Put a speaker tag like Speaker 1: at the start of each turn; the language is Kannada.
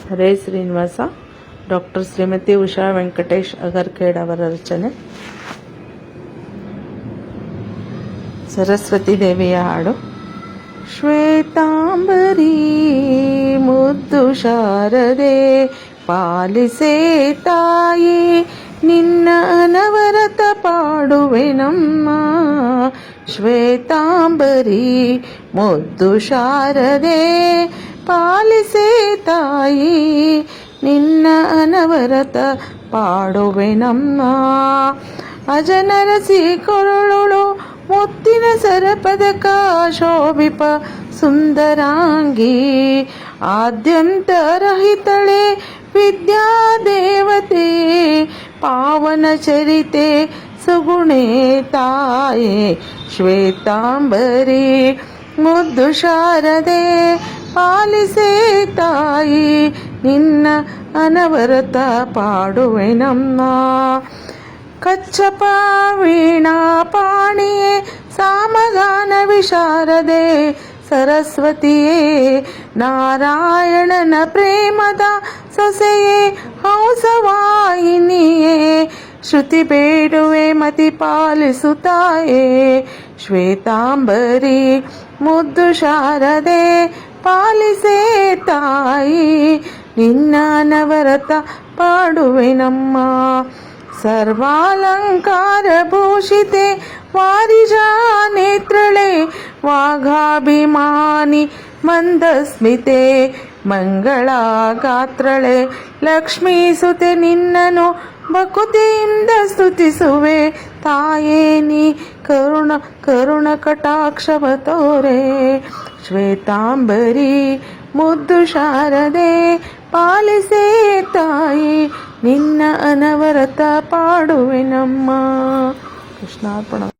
Speaker 1: ಹರೇ ಶ್ರೀನಿವಾಸ. ಡಾಕ್ಟರ್ ಶ್ರೀಮತಿ ಉಷಾ ವೆಂಕಟೇಶ್ ಅಗರ್ಖೇಡ್ ಅವರ ರಚನೆ. ಸರಸ್ವತಿ ದೇವಿಯ ಹಾಡು. ಶ್ವೇತಾಂಬರಿ ಮುದ್ದು ಶಾರದೆ ಪಾಲಿಸೆ ತಾಯಿ, ನಿನ್ನ ಅನವರತ ಪಾಡುವೆನಮ್ಮ. ಶ್ವೇತಾಂಬರಿ ಮುದ್ದು ಶಾರದೆ ಪಾಲಿಸೆ ತಾಯಿ, ನಿನ್ನ ಅನವರತ ಪಾಡುವೆನಮ್ಮ. ಅಜನರಸಿ ಕೊರಳುಳು ಮುತ್ತಿನ ಸರಪದಕ ಶೋಭಿಪ ಸುಂದರಾಂಗಿ, ಆದ್ಯಂತರಹಿತಳೆ ವಿದ್ಯಾದೇವತೆ, ಪಾವನ ಚರಿತೆ ಸುಗುಣೆ ತಾಯೇ. ಶ್ವೇತಾಂಬರಿ ಮುದ್ದು ಶಾರದೆ ಪಾಲಿಸೆ ತಾಯಿ, ನಿನ್ನ ಅನವರತ ಪಾಡುವೆನಮ್ಮ. ಕಚ್ಚಪ ವೀಣಾ ಪಾಣಿಯೇ ಸಾಮಗಾನ ವಿಶಾರದೆ ಸರಸ್ವತಿಯೇ, ನಾರಾಯಣನ ಪ್ರೇಮದ ಸೊಸೆಯೇ ಹಂಸವಾಹಿನಿಯೇ, ಶ್ರುತಿ ಬೇಡುವೆ ಮತಿ ಪಾಲಿಸುತ್ತಾಯೇ. ಶ್ವೇತಾಂಬರಿ ಮುದ್ದು ಶಾರದೆ ಪಾಲಿಸೆ ತಾಯಿ, ನಿನ್ನ ಅನವರತ ಪಾಡುವೆನಮ್ಮ. ಸರ್ವಾಲಂಕಾರ ಭೂಷಿತೆ ವಾರಿಜಾ ನೇತ್ರಳೆ, ವಾಘಾಭಿಮಾನಿ ಮಂದಸ್ಮಿತೆ, ಮಂಗಳ ಗಾತ್ರಳೆ ಲಕ್ಷ್ಮೀ ಸುತೆ, ನಿನ್ನನು ಭಕುತಿಯಿಂದ ಸ್ತುತಿಸುವೆ ತಾಯೇ. ನೀ ಕರುಣ ಕಟಾಕ್ಷವ ತೋರೆ. ಶ್ವೇತಾಂಬರಿ ಮುದ್ದು ಶಾರದೆ ಪಾಲಿಸೆ ತಾಯಿ, ನಿನ್ನ ಅನವರತ ಪಾಡುವೆನಮ್ಮ. ಕೃಷ್ಣಾರ್ಪಣ.